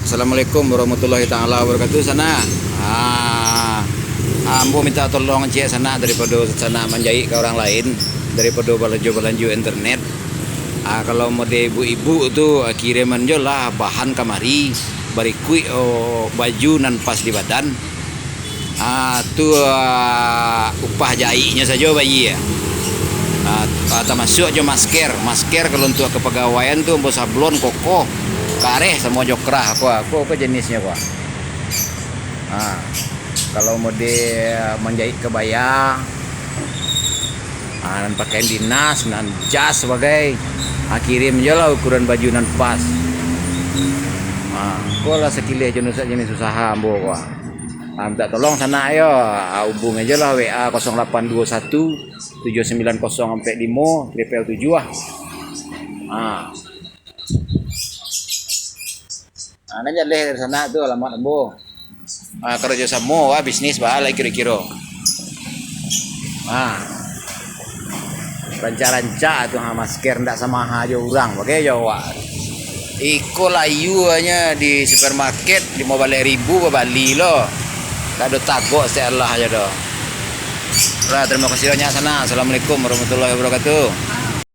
Assalamualaikum warahmatullahi taala wabarakatuh sana. Ambo minta tolong cek sana daripada sana menjahit ke orang lain daripada belanja internet. Kalau mau de ibu-ibu tu kiriman je lah bahan kamari barikui baju nan pas di badan. Tu upah jahitnya saja bayi ya. Termasuk aja masker kalau untuk kepegawaian tu ambo sablon kokoh kareh sama jokrah aku apa jenisnya gua. Kalau mau menjahit kebaya nan pakaian dinas nan jas sebagai kirim aja lah ukuran baju nan pas. Kau lah sekili jenis usaha ambo gua. Minta tolong sana ayo hubung aja lah WA 0821 790 sampai 5 triple 7 Nanya dari sana tuh alamat ambo. Kerja sama bisnis lagi kira-kira. Ranca-ranca tuh masker ndak sama aja orang pakai Jawa. Iko layuannya di supermarket 15.000 ke Bali loh. Tak ada tagok saya Allah aja doh. Terima kasih banyak sana. Assalamualaikum warahmatullahi wabarakatuh.